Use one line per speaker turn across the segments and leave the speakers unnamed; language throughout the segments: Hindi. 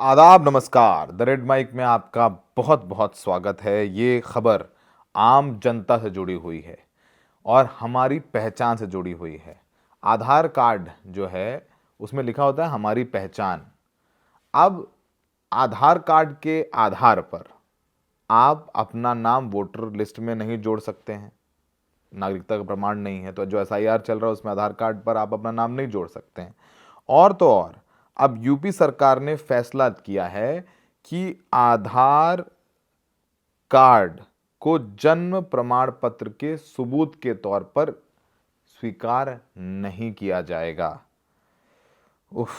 आदाब नमस्कार। द रेड माइक में आपका बहुत बहुत स्वागत है। ये खबर आम जनता से जुड़ी हुई है और हमारी पहचान से जुड़ी हुई है। आधार कार्ड जो है उसमें लिखा होता है हमारी पहचान। अब आधार कार्ड के आधार पर आप अपना नाम वोटर लिस्ट में नहीं जोड़ सकते हैं। नागरिकता का प्रमाण नहीं है तो जो एसआईआर चल रहा है उसमें आधार कार्ड पर आप अपना नाम नहीं जोड़ सकते हैं। और तो और अब यूपी सरकार ने फैसला किया है कि आधार कार्ड को जन्म प्रमाण पत्र के सबूत के तौर पर स्वीकार नहीं किया जाएगा। उफ,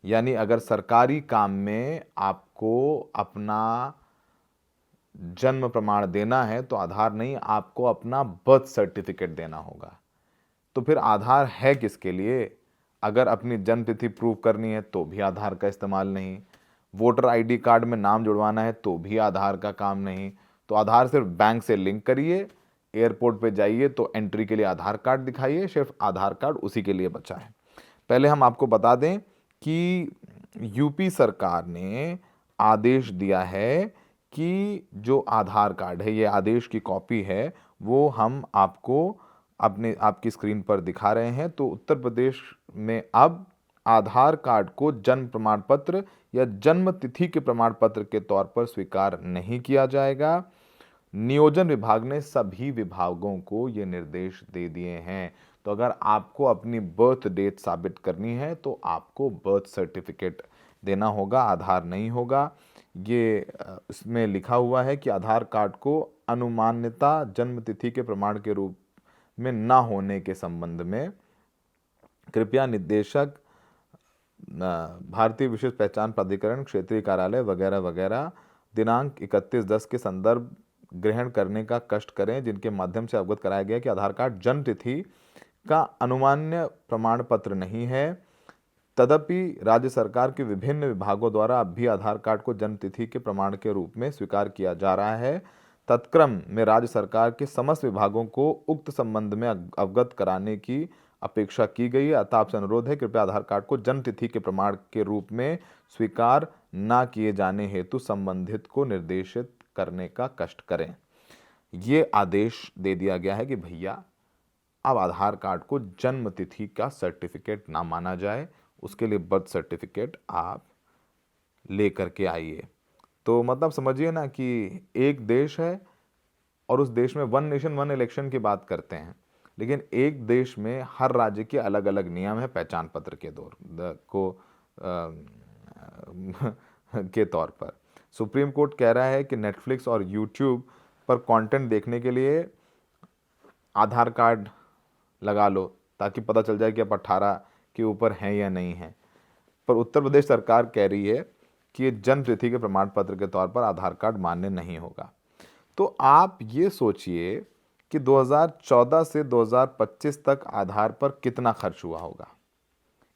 यानी अगर सरकारी काम में आपको अपना जन्म प्रमाण देना है तो आधार नहीं, आपको अपना बर्थ सर्टिफिकेट देना होगा। तो फिर आधार है किसके लिए? अगर अपनी जन्म तिथि प्रूव करनी है तो भी आधार का इस्तेमाल नहीं, वोटर आईडी कार्ड में नाम जुड़वाना है तो भी आधार का काम नहीं। तो आधार सिर्फ बैंक से लिंक करिए, एयरपोर्ट पे जाइए तो एंट्री के लिए आधार कार्ड दिखाइए, सिर्फ आधार कार्ड उसी के लिए बचा है। पहले हम आपको बता दें कि यूपी सरकार ने आदेश दिया है कि जो आधार कार्ड है, ये आदेश की कॉपी है, वो हम आपको आपकी स्क्रीन पर दिखा रहे हैं। तो उत्तर प्रदेश में अब आधार कार्ड को जन्म प्रमाण पत्र या जन्म तिथि के प्रमाण पत्र के तौर पर स्वीकार नहीं किया जाएगा। नियोजन विभाग ने सभी विभागों को ये निर्देश दे दिए हैं। तो अगर आपको अपनी बर्थ डेट साबित करनी है तो आपको बर्थ सर्टिफिकेट देना होगा, आधार नहीं होगा। ये इसमें लिखा हुआ है कि आधार कार्ड को अनुमान्यता जन्म तिथि के प्रमाण के रूप में ना होने के संबंध में कृपया निदेशक भारतीय विशिष्ट पहचान प्राधिकरण क्षेत्रीय कार्यालय वगैरह वगैरह दिनांक 31/10 के संदर्भ ग्रहण करने का कष्ट करें, जिनके माध्यम से अवगत कराया गया कि आधार कार्ड जन्म तिथि का अनुमान्य प्रमाण पत्र नहीं है। तदपि राज्य सरकार के विभिन्न विभागों द्वारा अब भी आधार कार्ड को जन्म तिथि के प्रमाण के रूप में स्वीकार किया जा रहा है। तत्क्रम में राज्य सरकार के समस्त विभागों को उक्त संबंध में अवगत कराने की अपेक्षा की गई है। अतः आपसे अनुरोध है, कृपया आधार कार्ड को जन्म तिथि के प्रमाण के रूप में स्वीकार न किए जाने हेतु संबंधित को निर्देशित करने का कष्ट करें। ये आदेश दे दिया गया है कि भैया अब आधार कार्ड को जन्म तिथि का सर्टिफिकेट ना माना जाए, उसके लिए बर्थ सर्टिफिकेट आप ले करके आइए। तो मतलब समझिए ना कि एक देश है और उस देश में वन नेशन वन इलेक्शन की बात करते हैं, लेकिन एक देश में हर राज्य के अलग अलग नियम है पहचान पत्र के के तौर पर। सुप्रीम कोर्ट कह रहा है कि नेटफ्लिक्स और यूट्यूब पर कंटेंट देखने के लिए आधार कार्ड लगा लो ताकि पता चल जाए कि आप 18 के ऊपर हैं या नहीं हैं। पर उत्तर प्रदेश सरकार कह रही है कि ये जन्म तिथि के प्रमाण पत्र के तौर पर आधार कार्ड मान्य नहीं होगा। तो आप ये सोचिए कि 2014 से 2025 तक आधार पर कितना खर्च हुआ होगा।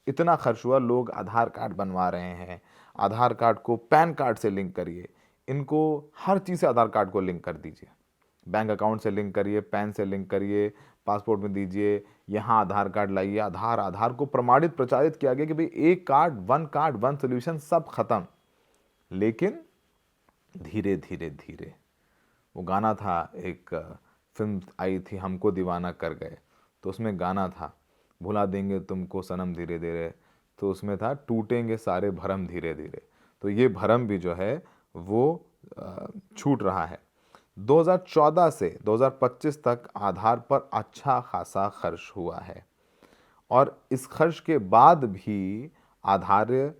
इतना खर्च हुआ, लोग आधार कार्ड बनवा रहे हैं। आधार कार्ड को पैन कार्ड से लिंक करिए, इनको हर चीज़ से आधार कार्ड को लिंक कर दीजिए। बैंक अकाउंट से लिंक करिए, पैन से लिंक करिए, पासपोर्ट में दीजिए, यहाँ आधार कार्ड लाइए। आधार को प्रमाणित प्रचारित किया गया कि भाई एक कार्ड वन सोल्यूशन, सब खत्म। लेकिन धीरे धीरे धीरे वो गाना था, एक फिल्म आई थी हमको दीवाना कर गए, तो उसमें गाना था भुला देंगे तुमको सनम धीरे धीरे, तो उसमें था टूटेंगे सारे भरम धीरे धीरे। तो ये भरम भी जो है वो छूट रहा है। 2014 से 2025 तक आधार पर अच्छा खासा खर्च हुआ है और इस खर्च के बाद भी आधार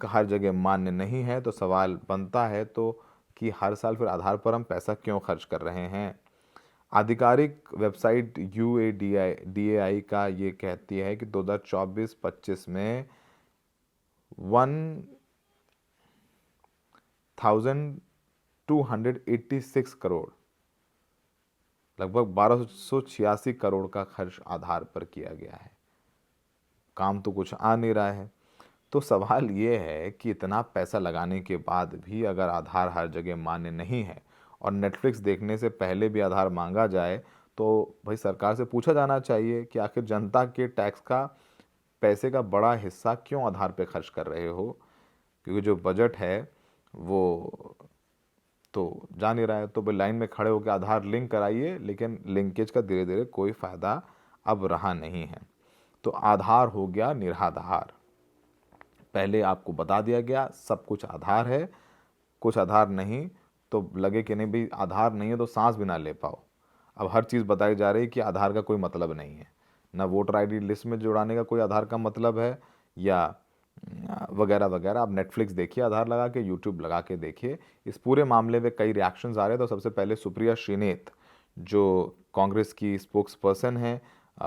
हर जगह मान्य नहीं है। तो सवाल बनता है तो कि हर साल फिर आधार पर हम पैसा क्यों खर्च कर रहे हैं। आधिकारिक वेबसाइट UADAI का ये कहती है कि 2024-25 में 1286 करोड़, लगभग 1286 करोड़ का खर्च आधार पर किया गया है। काम तो कुछ आ नहीं रहा है। तो सवाल ये है कि इतना पैसा लगाने के बाद भी अगर आधार हर जगह मान्य नहीं है और नेटफ्लिक्स देखने से पहले भी आधार मांगा जाए, तो भाई सरकार से पूछा जाना चाहिए कि आखिर जनता के टैक्स का पैसे का बड़ा हिस्सा क्यों आधार पे खर्च कर रहे हो। क्योंकि जो बजट है वो तो जा नहीं रहा है। तो भाई लाइन में खड़े होकर आधार लिंक कराइए, लेकिन लिंकेज का धीरे धीरे कोई फ़ायदा अब रहा नहीं है। तो आधार हो गया निराधार। पहले आपको बता दिया गया सब कुछ आधार है, कुछ आधार नहीं, तो लगे कि नहीं भाई आधार नहीं है तो सांस भी ना ले पाओ। अब हर चीज़ बताई जा रही है कि आधार का कोई मतलब नहीं है, ना वोटर आईडी लिस्ट में जुड़ाने का कोई आधार का मतलब है, या वगैरह वगैरह। आप नेटफ्लिक्स देखिए आधार लगा के, यूट्यूब लगा के देखिए। इस पूरे मामले में कई रिएक्शंस आ रहे हैं। तो सबसे पहले सुप्रिया श्रीनेत जो कांग्रेस की स्पोक्स पर्सन हैं,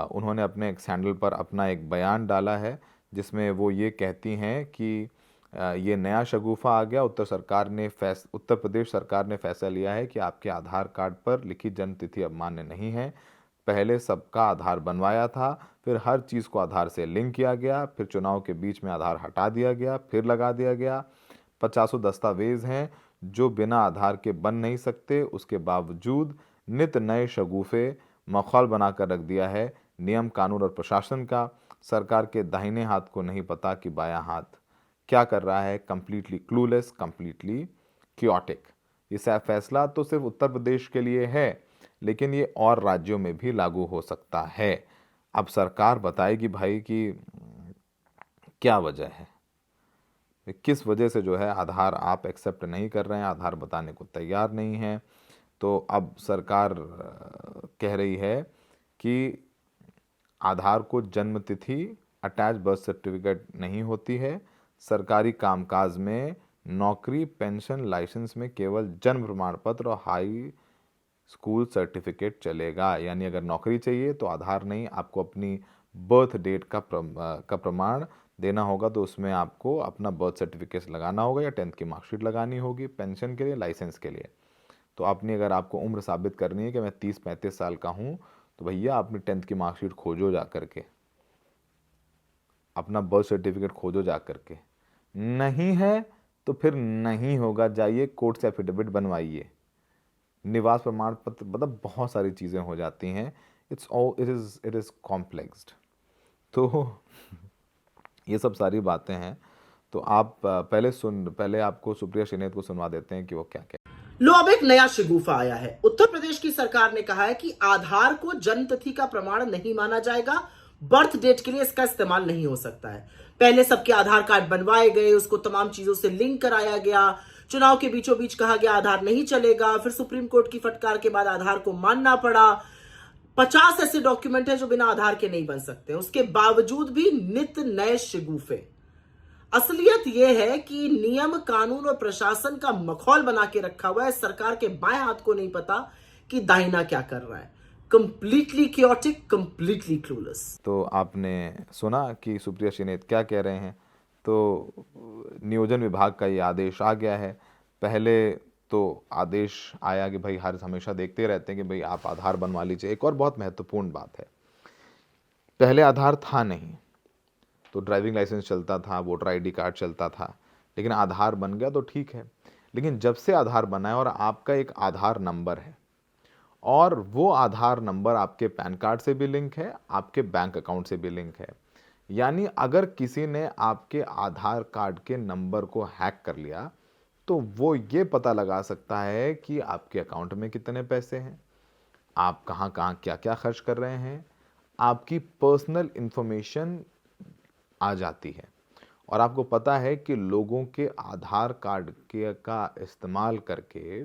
उन्होंने अपने एक सैंडल पर अपना एक बयान डाला है जिसमें वो ये कहती हैं कि ये नया शगुफा आ गया। उत्तर प्रदेश सरकार ने फैसला लिया है कि आपके आधार कार्ड पर लिखी जन्म तिथि अब मान्य नहीं है। पहले सबका आधार बनवाया था, फिर हर चीज़ को आधार से लिंक किया गया, फिर चुनाव के बीच में आधार हटा दिया गया, फिर लगा दिया गया। 50 दस्तावेज हैं जो बिना आधार के बन नहीं सकते, उसके बावजूद नित नए शगुफे मखौल बनाकर रख दिया है नियम कानून और प्रशासन का। सरकार के दाहिने हाथ को नहीं पता कि बायां हाथ क्या कर रहा है। Completely clueless, completely chaotic. ये फैसला तो सिर्फ उत्तर प्रदेश के लिए है, लेकिन ये और राज्यों में भी लागू हो सकता है। अब सरकार बताएगी भाई कि क्या वजह है, किस वजह से जो है आधार आप एक्सेप्ट नहीं कर रहे हैं, आधार बताने को तैयार नहीं है। तो अब सरकार कह रही है कि आधार को जन्म तिथि अटैच बर्थ सर्टिफिकेट नहीं होती है। सरकारी कामकाज में नौकरी, पेंशन, लाइसेंस में केवल जन्म प्रमाण पत्र और हाई स्कूल सर्टिफिकेट चलेगा। यानी अगर नौकरी चाहिए तो आधार नहीं, आपको अपनी बर्थ डेट का प्रमाण देना होगा। तो उसमें आपको अपना बर्थ सर्टिफिकेट लगाना होगा या 10th की मार्कशीट लगानी होगी पेंशन के लिए, लाइसेंस के लिए। तो अपनी अगर आपको उम्र साबित करनी है कि मैं 30-35 साल का हूँ, तो भैया अपनी 10th की मार्कशीट खोजो जा करके, अपना बर्थ सर्टिफिकेट खोजो जा करके। नहीं है तो फिर नहीं होगा, जाइए कोर्ट से एफिडेविट बनवाइए, निवास प्रमाण पत्र, मतलब बहुत सारी चीज़ें हो जाती हैं। It is complexed. तो ये सब सारी बातें हैं। तो आप पहले आपको सुप्रिया श्रीनेत को सुनवा देते हैं कि वो क्या क्या।
लो, अब एक नया शगुफा आया है। उत्तर प्रदेश की सरकार ने कहा है कि आधार को जन्म तिथि का प्रमाण नहीं माना जाएगा, बर्थ डेट के लिए इसका इस्तेमाल नहीं हो सकता है। पहले सबके आधार कार्ड बनवाए गए, उसको तमाम चीजों से लिंक कराया गया, चुनाव के बीचों बीच कहा गया आधार नहीं चलेगा, फिर सुप्रीम कोर्ट की फटकार के बाद आधार को मानना पड़ा। 50 ऐसे डॉक्यूमेंट हैं जो बिना आधार के नहीं बन सकते, उसके बावजूद भी नित नए शगुफे। असलियत यह है कि नियम कानून और प्रशासन का मखौल बना के रखा हुआ है। सरकार के बाएं हाथ को नहीं पता कि दाहिना क्या कर रहा है। Completely chaotic, completely clueless.
तो आपने सुना कि सुप्रिया श्रीनेत क्या कह रहे हैं। तो नियोजन विभाग का ये आदेश आ गया है। पहले तो आदेश आया कि भाई हमेशा देखते रहते हैं कि भाई आप आधार बनवा लीजिए। एक और बहुत महत्वपूर्ण बात है, पहले आधार था नहीं, तो ड्राइविंग लाइसेंस चलता था, वोटर आईडी कार्ड चलता था, लेकिन आधार बन गया तो ठीक है। लेकिन जब से आधार बना है और आपका एक आधार नंबर है, और वो आधार नंबर आपके पैन कार्ड से भी लिंक है, आपके बैंक अकाउंट से भी लिंक है, यानी अगर किसी ने आपके आधार कार्ड के नंबर को हैक कर लिया तो वो ये पता लगा सकता है कि आपके अकाउंट में कितने पैसे हैं, आप कहाँ कहाँ क्या क्या खर्च कर रहे हैं, आपकी पर्सनल इंफॉर्मेशन आ जाती है। और आपको पता है कि लोगों के आधार कार्ड का इस्तेमाल करके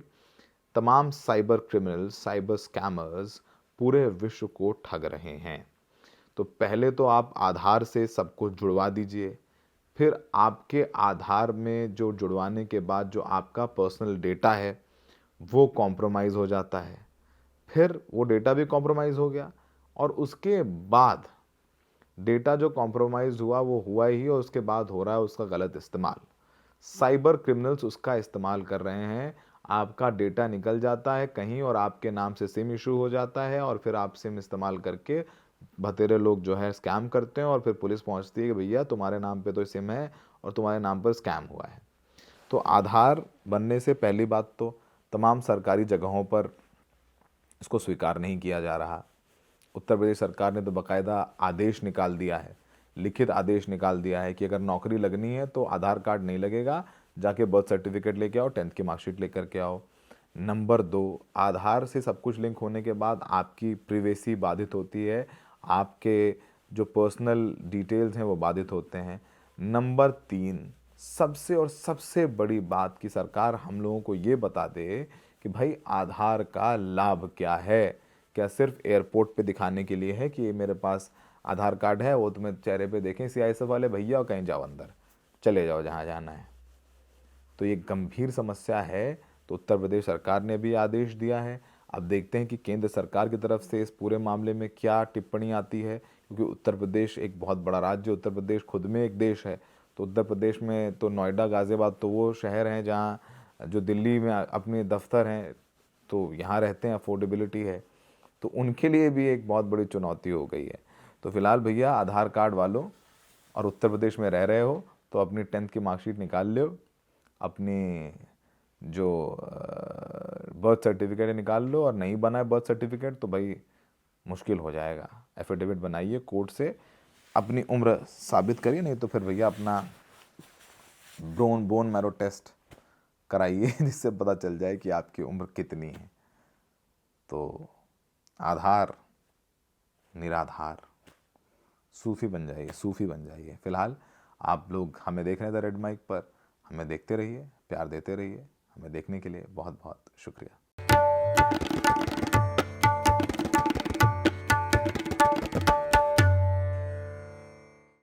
तमाम साइबर क्रिमिनल्स, साइबर स्कैमर्स पूरे विश्व को ठग रहे हैं। तो पहले तो आप आधार से सब कुछ जुड़वा दीजिए, फिर आपके आधार में जो जुड़वाने के बाद जो आपका पर्सनल डेटा है वो कॉम्प्रोमाइज़ हो जाता है, फिर वो डेटा भी कॉम्प्रोमाइज़ हो गया, और उसके बाद डेटा जो कॉम्प्रोमाइज़ हुआ वो हुआ ही, और उसके बाद हो रहा है उसका गलत इस्तेमाल। साइबर क्रिमिनल्स उसका इस्तेमाल कर रहे हैं। आपका डेटा निकल जाता है कहीं और आपके नाम से सिम इशू हो जाता है, और फिर आप सिम इस्तेमाल करके भतेरे लोग जो है स्कैम करते हैं, और फिर पुलिस पहुंचती है कि भैया तुम्हारे नाम पे तो सिम है और तुम्हारे नाम पर स्कैम हुआ है। तो आधार बनने से पहली बात तो तमाम सरकारी जगहों पर इसको स्वीकार नहीं किया जा रहा। उत्तर प्रदेश सरकार ने तो बाकायदा आदेश निकाल दिया है लिखित आदेश निकाल दिया है कि अगर नौकरी लगनी है तो आधार कार्ड नहीं लगेगा, जाके बर्थ सर्टिफिकेट लेके आओ, 10th की मार्कशीट लेकर के आओ। नंबर 2, आधार से सब कुछ लिंक होने के बाद आपकी प्रिवेसी बाधित होती है, आपके जो पर्सनल डिटेल्स हैं वो बाधित होते हैं। नंबर 3, सबसे और सबसे बड़ी बात कि सरकार हम लोगों को ये बता दे कि भाई आधार का लाभ क्या है। क्या सिर्फ एयरपोर्ट पे दिखाने के लिए है कि ये मेरे पास आधार कार्ड है, वो तुम्हें चेहरे पे देखें सीआईएसएफ वाले भैया और कहीं जाओ अंदर, चले जाओ जहाँ जाना है। तो ये गंभीर समस्या है। तो उत्तर प्रदेश सरकार ने भी आदेश दिया है। अब देखते हैं कि केंद्र सरकार की तरफ से इस पूरे मामले में क्या टिप्पणी आती है, क्योंकि उत्तर प्रदेश एक बहुत बड़ा राज्य, उत्तर प्रदेश खुद में एक देश है। तो उत्तर प्रदेश में तो नोएडा, गाज़ियाबाद तो वो शहर हैं जहाँ, जो दिल्ली में अपने दफ्तर हैं, तो यहाँ रहते हैं, अफोर्डेबिलिटी है, तो उनके लिए भी एक बहुत बड़ी चुनौती हो गई है। तो फिलहाल भैया आधार कार्ड वालों और उत्तर प्रदेश में रह रहे हो तो अपनी 10th की मार्कशीट निकाल लो, अपनी जो बर्थ सर्टिफिकेट है निकाल लो, और नहीं बना है बर्थ सर्टिफिकेट तो भाई मुश्किल हो जाएगा। एफिडेविट बनाइए कोर्ट से, अपनी उम्र साबित करिए, नहीं तो फिर भैया अपना बोन मैरो टेस्ट कराइए जिससे पता चल जाए कि आपकी उम्र कितनी है। तो आधार निराधार, सूफी बन जाइए, सूफी बन जाइए। फिलहाल आप लोग हमें देख रहे थे रेड माइक पर, हमें देखते रहिए, प्यार देते रहिए। हमें देखने के लिए बहुत बहुत शुक्रिया।